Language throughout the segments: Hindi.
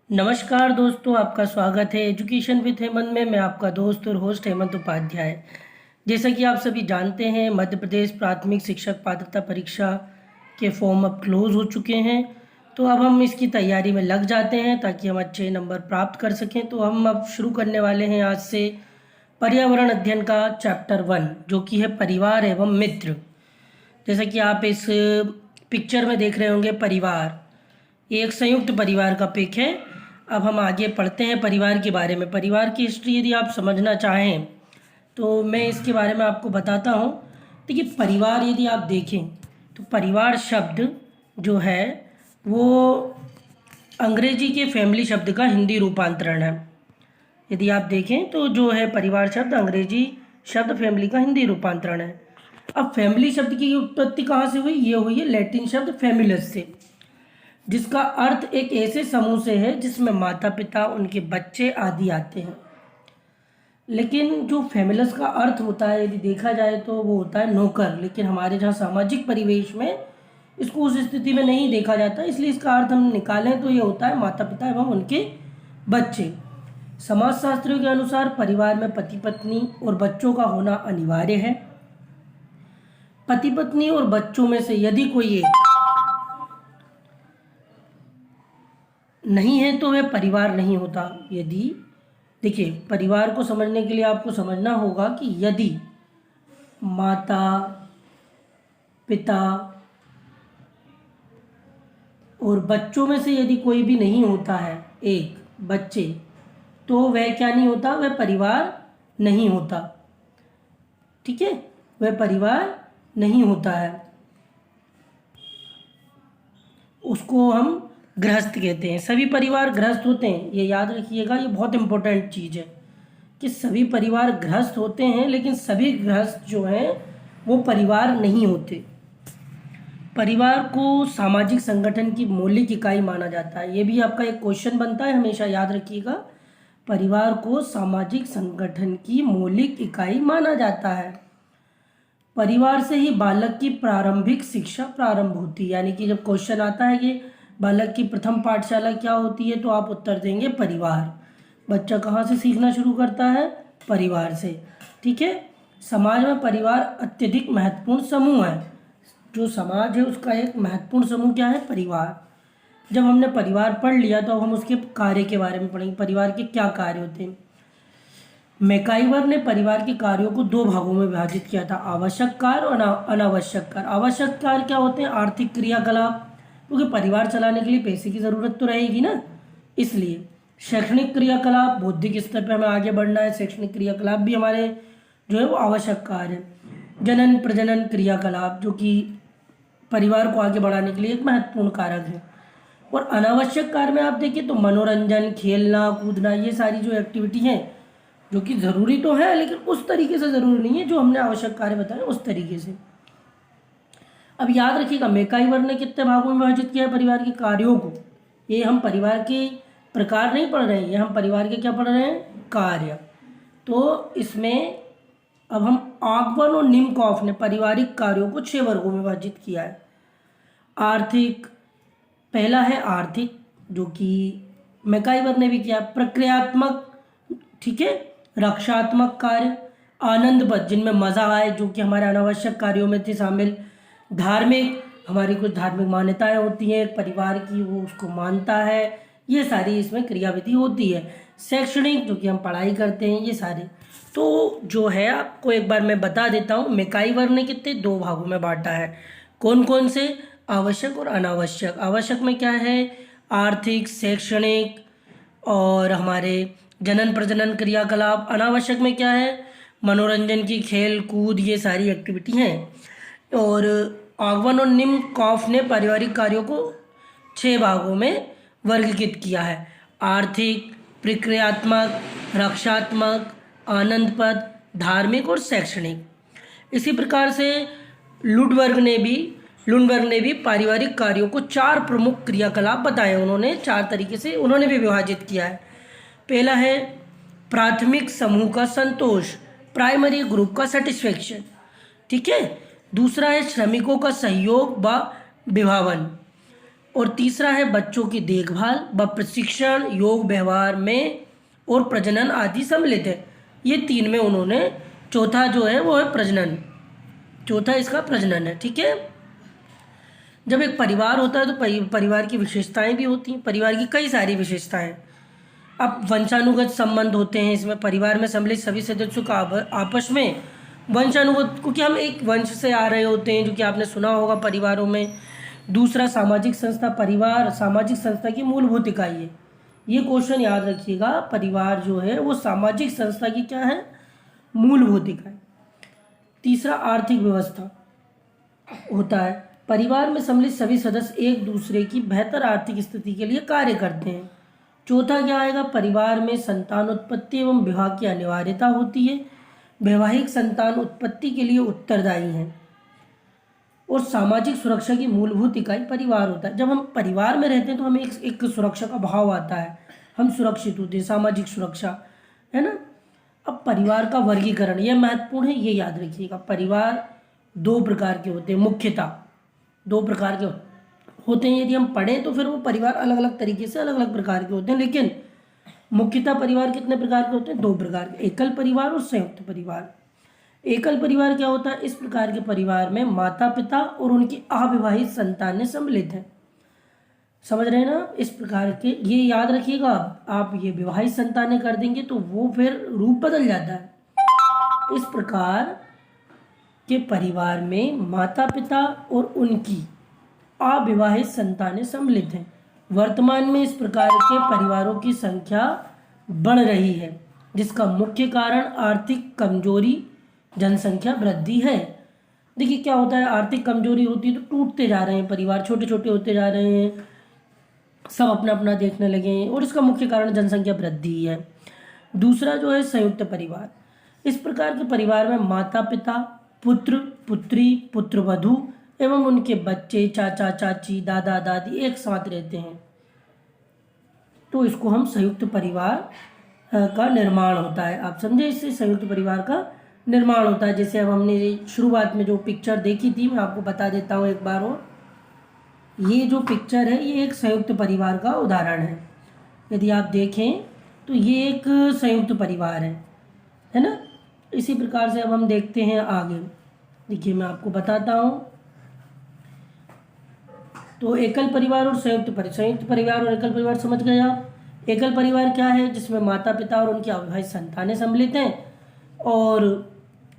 नमस्कार दोस्तों, आपका स्वागत है एजुकेशन विद हेमंत में। मैं आपका दोस्त और होस्ट हेमंत उपाध्याय। जैसा कि आप सभी जानते हैं, मध्य प्रदेश प्राथमिक शिक्षक पात्रता परीक्षा के फॉर्म अब क्लोज हो चुके हैं। तो अब हम इसकी तैयारी में लग जाते हैं ताकि हम अच्छे नंबर प्राप्त कर सकें। तो हम अब शुरू करने वाले हैं आज से पर्यावरण अध्ययन का चैप्टर 1, जो कि है परिवार एवं मित्र। जैसा कि आप इस पिक्चर में देख रहे होंगे, परिवार, ये एक संयुक्त परिवार का पिक है। अब हम आगे पढ़ते हैं परिवार के बारे में। परिवार की हिस्ट्री यदि आप समझना चाहें तो मैं इसके बारे में आपको बताता हूँ। देखिए, परिवार यदि आप देखें तो परिवार शब्द जो है वो अंग्रेजी के फैमिली शब्द का हिंदी रूपांतरण है। यदि आप देखें तो जो है परिवार शब्द अंग्रेजी शब्द फैमिली का हिंदी रूपांतरण है। अब फैमिली शब्द की उत्पत्ति कहाँ से हुई? ये हुई है लैटिन शब्द फैमिलस से, जिसका अर्थ एक ऐसे समूह से है जिसमें माता पिता, उनके बच्चे आदि आते हैं। लेकिन जो फैमिलस का अर्थ होता है यदि देखा जाए तो वो होता है नौकर। लेकिन हमारे जहाँ सामाजिक परिवेश में इसको उस स्थिति में नहीं देखा जाता, इसलिए इसका अर्थ हम निकालें तो ये होता है माता पिता एवं उनके बच्चे। समाजशास्त्रियों के अनुसार परिवार में पति पत्नी और बच्चों का होना अनिवार्य है। पति पत्नी और बच्चों में से यदि कोई एक नहीं है तो वह परिवार नहीं होता। यदि देखिए, परिवार को समझने के लिए आपको समझना होगा कि यदि माता पिता और बच्चों में से यदि कोई भी नहीं होता है, एक बच्चे, तो वह क्या नहीं होता? वह परिवार नहीं होता। ठीक है, वह परिवार नहीं होता है। उसको हम गृहस्थ कहते हैं। सभी परिवार गृहस्थ होते हैं, ये याद रखिएगा, ये बहुत इंपॉर्टेंट चीज़ है कि सभी परिवार गृहस्थ होते हैं, लेकिन सभी गृहस्थ जो हैं वो परिवार नहीं होते। परिवार को सामाजिक संगठन की मौलिक इकाई माना जाता है। ये भी आपका एक क्वेश्चन बनता है, हमेशा याद रखिएगा। परिवार को सामाजिक संगठन की मौलिक इकाई माना जाता है। परिवार से ही बालक की प्रारंभिक शिक्षा प्रारंभ होती है। यानी कि जब क्वेश्चन आता है कि बालक की प्रथम पाठशाला क्या होती है, तो आप उत्तर देंगे परिवार। बच्चा कहाँ से सीखना शुरू करता है? परिवार से। ठीक है, समाज में परिवार अत्यधिक महत्वपूर्ण समूह है। जो समाज है उसका एक महत्वपूर्ण समूह क्या है? परिवार। जब हमने परिवार पढ़ लिया तो अब हम उसके कार्य के बारे में पढ़ेंगे। परिवार के क्या कार्य होते हैं? मैकाइवर ने परिवार के कार्यों को दो भागों में विभाजित किया था, आवश्यक कार्य और अनावश्यक कार्य। आवश्यक कार्य क्या होते हैं? आर्थिक क्रियाकलाप, क्योंकि परिवार चलाने के लिए पैसे की ज़रूरत तो रहेगी ना, इसलिए। शैक्षणिक क्रियाकलाप, बौद्धिक स्तर पर हमें आगे बढ़ना है, शैक्षणिक क्रियाकलाप भी हमारे जो है वो आवश्यक कार्य है। जनन प्रजनन क्रियाकलाप, जो कि परिवार को आगे बढ़ाने के लिए एक महत्वपूर्ण कारक है। और अनावश्यक कार्य में आप देखिए तो मनोरंजन, खेलना कूदना, ये सारी जो एक्टिविटी हैं जो कि ज़रूरी तो है लेकिन उस तरीके से ज़रूरी नहीं है जो हमने आवश्यक कार्य बताए उस तरीके से। अब याद रखिएगा, मैकाइवर ने कितने भागों में विभाजित किया है परिवार के कार्यों को? ये हम परिवार के प्रकार नहीं पढ़ रहे हैं, ये हम परिवार के क्या पढ़ रहे हैं? कार्य। तो इसमें अब हम आगवन और निम्कॉफ ने पारिवारिक कार्यों को 6 वर्गों में विभाजित किया है। आर्थिक, पहला है आर्थिक, जो कि मैकाइवर ने भी किया। प्रक्रियात्मक, ठीक है, रक्षात्मक कार्य। आनंदपद, जिनमें मज़ा आए, जो कि हमारे अनावश्यक कार्यों में थे शामिल। धार्मिक, हमारी कुछ धार्मिक मान्यताएं होती हैं परिवार की, वो उसको मानता है, ये सारी इसमें क्रियाविधि होती है। शैक्षणिक, जो कि हम पढ़ाई करते हैं, ये सारे। तो जो है आपको एक बार मैं बता देता हूँ, मैकाइवर ने कितने 2 भागों में बांटा है। कौन कौन से? आवश्यक और अनावश्यक। आवश्यक में क्या है? आर्थिक, शैक्षणिक और हमारे जनन प्रजनन क्रियाकलाप। अनावश्यक में क्या है? मनोरंजन की, खेल कूद, ये सारी एक्टिविटी हैं। और आगवन और निम्कॉफ ने पारिवारिक कार्यों को 6 भागों में वर्गीकृत किया है। आर्थिक, प्रक्रियात्मक, रक्षात्मक, आनंदपद, धार्मिक और शैक्षणिक। इसी प्रकार से लुडबर्ग ने भी पारिवारिक कार्यों को 4 प्रमुख क्रियाकलाप बताए। उन्होंने 4 तरीके से उन्होंने भी विभाजित किया है। पहला है प्राथमिक समूह का संतोष, प्राइमरी ग्रुप का सेटिस्फेक्शन। ठीक है। दूसरा है श्रमिकों का सहयोग व विभावन। और तीसरा है बच्चों की देखभाल व प्रशिक्षण योग व्यवहार में और प्रजनन आदि सम्मिलित है। ये 3 में उन्होंने चौथा जो है वो है प्रजनन, चौथा इसका प्रजनन है। ठीक है, जब एक परिवार होता है तो परिवार की विशेषताएं भी होती हैं, परिवार की कई सारी विशेषताएं। अब वंशानुगत संबंध होते हैं इसमें, परिवार में सम्मिलित सभी सदस्यों का आपस में वंशानुगत, क्योंकि हम एक वंश से आ रहे होते हैं, जो कि आपने सुना होगा परिवारों में। दूसरा सामाजिक संस्था, परिवार सामाजिक संस्था की मूलभूत इकाई है। ये क्वेश्चन याद रखिएगा, परिवार जो है वो सामाजिक संस्था की क्या है, मूलभूत इकाई। तीसरा आर्थिक व्यवस्था होता है, परिवार में सम्मिलित सभी सदस्य एक दूसरे की बेहतर आर्थिक स्थिति के लिए कार्य करते हैं। चौथा क्या आएगा, परिवार में संतान उत्पत्ति एवं विवाह की अनिवार्यता होती है, वैवाहिक संतान उत्पत्ति के लिए उत्तरदायी हैं। और सामाजिक सुरक्षा की मूलभूत इकाई परिवार होता है। जब हम परिवार में रहते हैं तो हमें एक सुरक्षा का भाव आता है, हम सुरक्षित होते हैं, सामाजिक सुरक्षा, है ना। अब परिवार का वर्गीकरण यह महत्वपूर्ण है, ये याद रखिएगा। परिवार 2 प्रकार के होते हैं, मुख्यतः 2 प्रकार के होते हैं। यदि हम पढ़ें तो फिर वो परिवार अलग अलग तरीके से अलग अलग प्रकार के होते हैं, लेकिन मुख्यतः परिवार कितने प्रकार के होते हैं, 2 प्रकार के, एकल परिवार और संयुक्त परिवार। एकल परिवार क्या होता है, इस प्रकार के परिवार में माता पिता और उनकी अविवाहित संतानें सम्मिलित हैं। समझ रहे हैं ना, इस प्रकार के, ये याद रखिएगा। आप ये विवाहित संतानें कर देंगे तो वो फिर रूप बदल जाता है। इस प्रकार के परिवार में माता पिता और उनकी अविवाहित संतानें सम्मिलित हैं। वर्तमान में इस प्रकार के परिवारों की संख्या बढ़ रही है, जिसका मुख्य कारण आर्थिक कमजोरी, जनसंख्या वृद्धि है। देखिए क्या होता है, आर्थिक कमजोरी होती है तो टूटते जा रहे हैं परिवार, छोटे छोटे होते जा रहे हैं, सब अपना अपना देखने लगे हैं, और इसका मुख्य कारण जनसंख्या वृद्धि है। दूसरा जो है संयुक्त परिवार, इस प्रकार के परिवार में माता पिता, पुत्र पुत्री, पुत्रवधू एवं उनके बच्चे, चाचा चाची, दादा दादी एक साथ रहते हैं, तो इसको हम संयुक्त परिवार का निर्माण होता है। आप समझे, इससे संयुक्त परिवार का निर्माण होता है। जैसे अब हमने शुरुआत में जो पिक्चर देखी थी, मैं आपको बता देता हूँ एक बार और। ये जो पिक्चर है ये एक संयुक्त परिवार का उदाहरण है। यदि आप देखें तो ये एक संयुक्त परिवार है ना। इसी प्रकार से अब हम देखते हैं आगे। देखिए मैं आपको बताता हूँ, तो एकल परिवार और संयुक्त परिवार और एकल परिवार समझ गए आप। एकल परिवार क्या है, जिसमें माता पिता और उनकी अविवाहित संतानें सम्मिलित हैं, और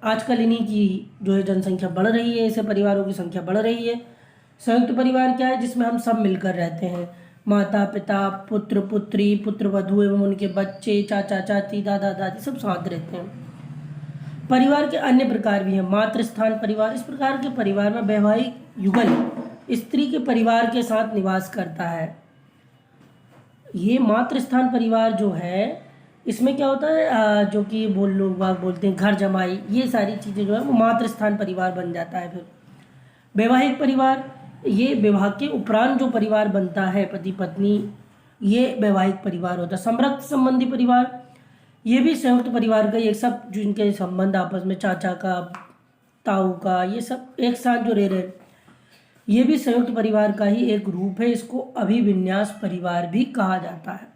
आजकल इन्हीं की जो है जनसंख्या बढ़ रही है, ऐसे परिवारों की संख्या बढ़ रही है। संयुक्त परिवार क्या है, जिसमें हम सब मिलकर रहते हैं, माता पिता, पुत्र पुत्री, पुत्रवधू एवं उनके बच्चे, चाचा चाची, दादा दादी सब साथ रहते हैं। परिवार के अन्य प्रकार भी हैं। मातृस्थान परिवार, इस प्रकार के परिवार में वैवाहिक युगल स्त्री के परिवार के साथ निवास करता है। ये मातृस्थान परिवार जो है, इसमें क्या होता है, जो कि लोग बोलते हैं घर जमाई, ये सारी चीज़ें जो है वो मातृस्थान परिवार बन जाता है। फिर वैवाहिक परिवार, ये विवाह के उपरांत जो परिवार बनता है, पति पत्नी, ये वैवाहिक परिवार होता है। समरक्त संबंधी परिवार, ये भी संयुक्त परिवार का, ये सब जो इनके संबंध आपस में, चाचा का, ताऊ का, ये सब एक साथ जो रह रहे, ये भी संयुक्त परिवार का ही एक रूप है। इसको अभिविन्यास परिवार भी कहा जाता है।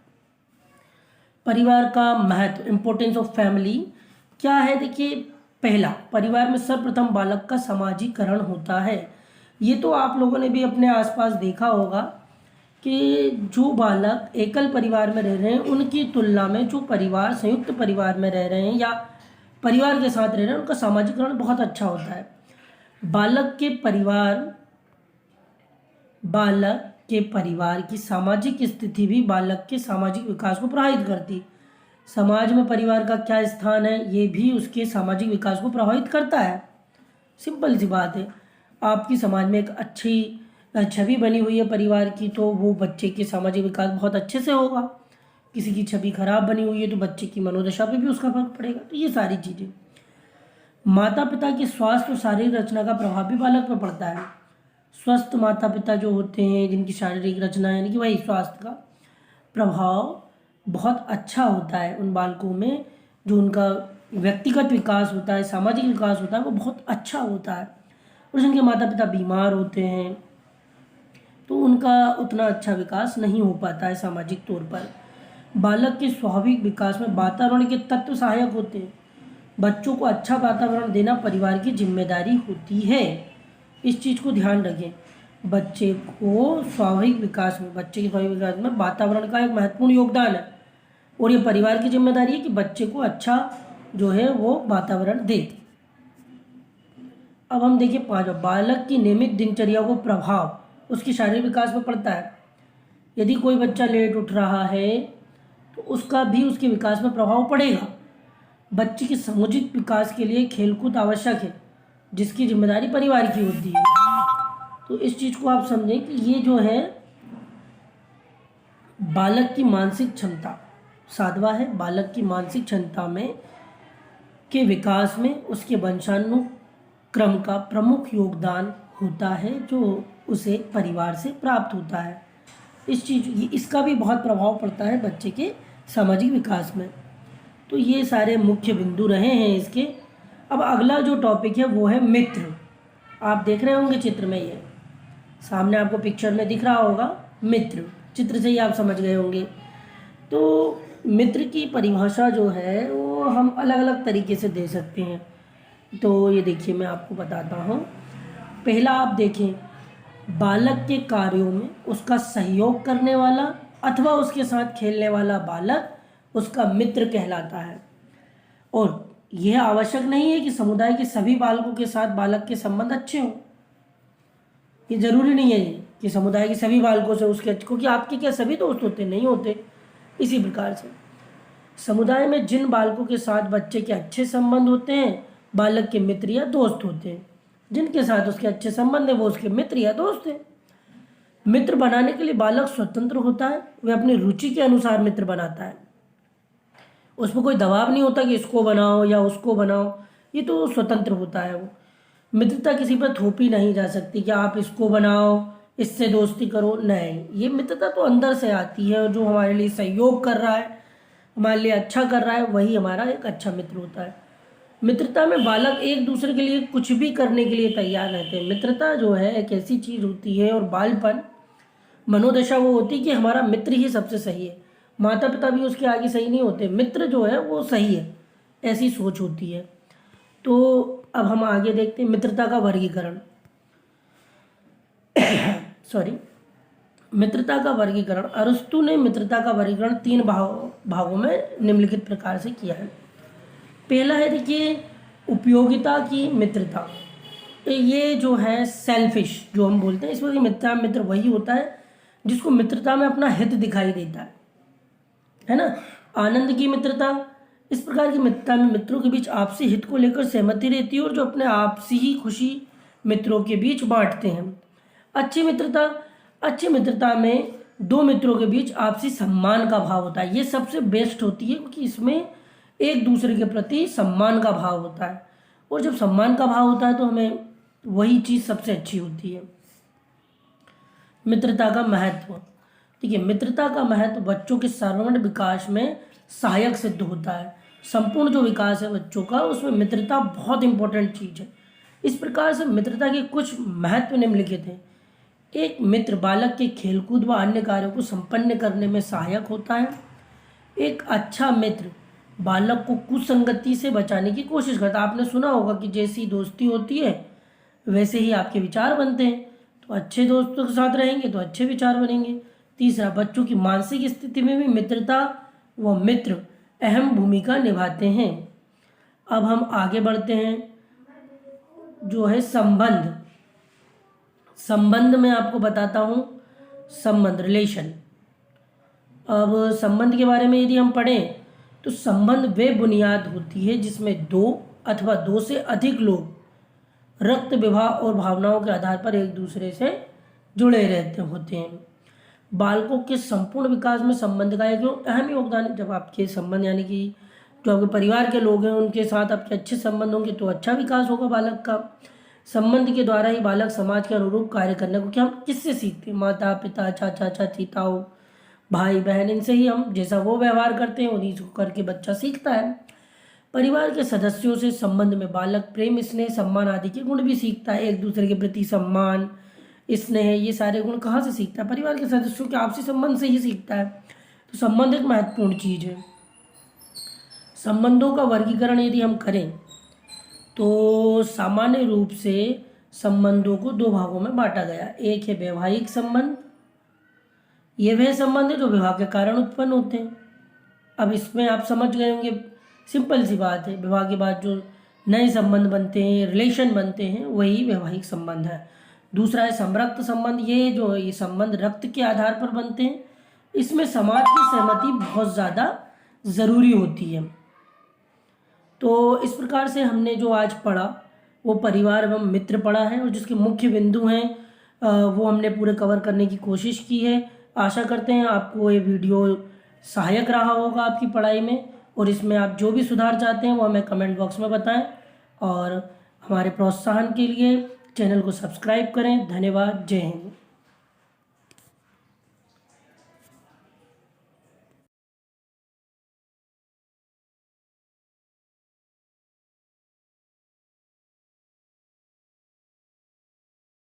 परिवार का महत्व, इम्पोर्टेंस ऑफ फैमिली क्या है, देखिए पहला, परिवार में सर्वप्रथम बालक का समाजीकरण होता है। ये तो आप लोगों ने भी अपने आसपास देखा होगा कि जो बालक एकल परिवार में रह रहे हैं उनकी तुलना में जो परिवार संयुक्त परिवार में रह रहे हैं या परिवार के साथ रह रहे हैं, उनका सामाजिकरण बहुत अच्छा होता है। बालक के परिवार की सामाजिक स्थिति भी बालक के सामाजिक विकास को प्रभावित करती। समाज में परिवार का क्या स्थान है, ये भी उसके सामाजिक विकास को प्रभावित करता है। सिंपल सी बात है, आपकी समाज में एक अच्छी छवि बनी हुई है परिवार की, तो वो बच्चे के सामाजिक विकास बहुत अच्छे से होगा। किसी की छवि खराब बनी हुई है तो बच्चे की मनोदशा पे भी उसका फर्क पड़ेगा। तो ये सारी चीज़ें, माता पिता के स्वास्थ्य और शारीरिक रचना का प्रभाव भी बालक पर पड़ता है। स्वस्थ माता पिता जो होते हैं, जिनकी शारीरिक रचना यानी कि वही स्वास्थ्य का प्रभाव बहुत अच्छा होता है उन बालकों में, जो उनका व्यक्तिगत विकास होता है, सामाजिक विकास होता है, वो बहुत अच्छा होता है। और जिनके माता पिता बीमार होते हैं तो उनका उतना अच्छा विकास नहीं हो पाता है सामाजिक तौर पर। बालक के स्वाभाविक विकास में वातावरण के तत्व सहायक होते हैं। बच्चों को अच्छा वातावरण देना परिवार की जिम्मेदारी होती है। इस चीज़ को ध्यान रखें। बच्चे के स्वाभाविक विकास में वातावरण का एक महत्वपूर्ण योगदान है और ये परिवार की जिम्मेदारी है कि बच्चे को अच्छा जो है वो वातावरण दे। अब हम देखिए 5, बालक की नियमित दिनचर्या को प्रभाव उसके शारीरिक विकास में पड़ता है। यदि कोई बच्चा लेट उठ रहा है तो उसका भी उसके विकास में प्रभाव पड़ेगा। बच्चे के समुचित विकास के लिए खेलकूद आवश्यक है, जिसकी जिम्मेदारी परिवार की होती है। तो इस चीज़ को आप समझें कि ये जो है बालक की मानसिक क्षमता, 7वां है बालक की मानसिक क्षमता में के विकास में उसके वंशानुक्रम का प्रमुख योगदान होता है, जो उसे परिवार से प्राप्त होता है। इसका भी बहुत प्रभाव पड़ता है बच्चे के सामाजिक विकास में। तो ये सारे मुख्य बिंदु रहे हैं इसके। अब अगला जो टॉपिक है वो है मित्र। आप देख रहे होंगे चित्र में, ये सामने आपको पिक्चर में दिख रहा होगा मित्र, चित्र से ही आप समझ गए होंगे। तो मित्र की परिभाषा जो है वो हम अलग अलग तरीके से दे सकते हैं। तो ये देखिए मैं आपको बताता हूँ। पहला आप देखें, बालक के कार्यों में उसका सहयोग करने वाला अथवा उसके साथ खेलने वाला बालक उसका मित्र कहलाता है। और यह आवश्यक नहीं है कि समुदाय के सभी बालकों के साथ बालक के संबंध अच्छे हों। ये जरूरी नहीं है कि समुदाय के सभी बालकों से उसके, क्योंकि आपके क्या सभी दोस्त होते नहीं होते। इसी प्रकार से समुदाय में जिन बालकों के साथ बच्चे के अच्छे संबंध होते हैं बालक के मित्र या दोस्त होते हैं। जिनके साथ उसके अच्छे संबंध है वो उसके मित्र या दोस्त हैं। मित्र बनाने के लिए बालक स्वतंत्र होता है, वह अपनी रुचि के अनुसार मित्र बनाता है। उसमें कोई दबाव नहीं होता कि इसको बनाओ या उसको बनाओ, ये तो स्वतंत्र होता है वो। मित्रता किसी पर थोपी नहीं जा सकती कि आप इसको बनाओ, इससे दोस्ती करो, नहीं। ये मित्रता तो अंदर से आती है और जो हमारे लिए सहयोग कर रहा है, हमारे लिए अच्छा कर रहा है, वही हमारा एक अच्छा मित्र होता है। मित्रता में बालक एक दूसरे के लिए कुछ भी करने के लिए तैयार रहते हैं। मित्रता जो है एक ऐसी चीज़ होती है और बालपन मनोदशा वो होती है कि हमारा मित्र ही सबसे सही है, माता पिता भी उसके आगे सही नहीं होते, मित्र जो है वो सही है, ऐसी सोच होती है। तो अब हम आगे देखते हैं मित्रता का वर्गीकरण। मित्रता का वर्गीकरण, अरस्तु ने मित्रता का वर्गीकरण 3 भागों में निम्नलिखित प्रकार से किया है। पहला है देखिए उपयोगिता की मित्रता। ये जो है सेल्फिश जो हम बोलते हैं, इसमें मित्र वही होता है जिसको मित्रता में अपना हित दिखाई देता है ना। आनंद की मित्रता, इस प्रकार की मित्रता में मित्रों के बीच आपसी हित को लेकर सहमति रहती है और जो अपने आपसी ही खुशी मित्रों के बीच बांटते हैं। अच्छी मित्रता में 2 मित्रों के बीच आपसी सम्मान का भाव होता है। ये सबसे बेस्ट होती है क्योंकि इसमें एक दूसरे के प्रति सम्मान का भाव होता है, और जब सम्मान का भाव होता है तो हमें वही चीज़ सबसे अच्छी होती है। मित्रता का महत्व, ठीक है, मित्रता का महत्व बच्चों के सर्वांगीण विकास में सहायक सिद्ध होता है। संपूर्ण जो विकास है बच्चों का, उसमें मित्रता बहुत इंपॉर्टेंट चीज़ है। इस प्रकार से मित्रता के कुछ महत्व निम्नलिखित हैं। एक मित्र बालक के खेलकूद व अन्य कार्यों को संपन्न करने में सहायक होता है। एक अच्छा मित्र बालक को कुसंगति से बचाने की कोशिश करता है। आपने सुना होगा कि जैसी दोस्ती होती है वैसे ही आपके विचार बनते हैं, तो अच्छे दोस्तों के साथ रहेंगे तो अच्छे विचार बनेंगे। तीसरा, बच्चों की मानसिक स्थिति में भी मित्रता व मित्र अहम भूमिका निभाते हैं। अब हम आगे बढ़ते हैं, जो है संबंध में आपको बताता हूँ। संबंध, रिलेशन। अब संबंध के बारे में यदि हम पढ़ें तो संबंध वे बुनियाद होती है जिसमें 2 अथवा 2 से अधिक लोग रक्त विवाह और भावनाओं के आधार पर एक दूसरे से जुड़े रहते होते हैं। बालकों के संपूर्ण विकास में संबंध का एक अहम योगदान है। जब आपके संबंध यानी कि जो आपके परिवार के लोग हैं उनके साथ आपके अच्छे संबंध होंगे तो अच्छा विकास होगा बालक का। संबंध के द्वारा ही बालक समाज के अनुरूप कार्य करने को, कि हम किससे सीखते हैं, माता पिता, चाचा चाची, ताऊ भाई बहन, इनसे ही हम जैसा वो व्यवहार करते हैं उन्हीं को करके बच्चा सीखता है। परिवार के सदस्यों से संबंध में बालक प्रेम, स्नेह, सम्मान आदि के गुण भी सीखता है। एक दूसरे के प्रति सम्मान, स्नेह, ये सारे गुण कहाँ से सीखता है? परिवार के सदस्यों के आपसी संबंध से ही सीखता है। तो संबंध एक महत्वपूर्ण चीज है। संबंधों का वर्गीकरण यदि हम करें तो सामान्य रूप से संबंधों को दो भागों में बांटा गया। एक है वैवाहिक संबंध, ये वह संबंध है जो विवाह के कारण उत्पन्न होते हैं। अब इसमें आप समझ गए होंगे, सिंपल सी बात है, विवाह के बाद जो नए संबंध बनते हैं, रिलेशन बनते हैं, वही वैवाहिक संबंध है। दूसरा है समरक्त संबंध, ये संबंध रक्त के आधार पर बनते हैं। इसमें समाज की सहमति बहुत ज़्यादा ज़रूरी होती है। तो इस प्रकार से हमने जो आज पढ़ा वो परिवार एवं मित्र पढ़ा है, और जिसके मुख्य बिंदु हैं वो हमने पूरे कवर करने की कोशिश की है। आशा करते हैं आपको ये वीडियो सहायक रहा होगा आपकी पढ़ाई में, और इसमें आप जो भी सुधार चाहते हैं वो हमें कमेंट बॉक्स में बताएं, और हमारे प्रोत्साहन के लिए चैनल को सब्सक्राइब करें। धन्यवाद। जय हिंद।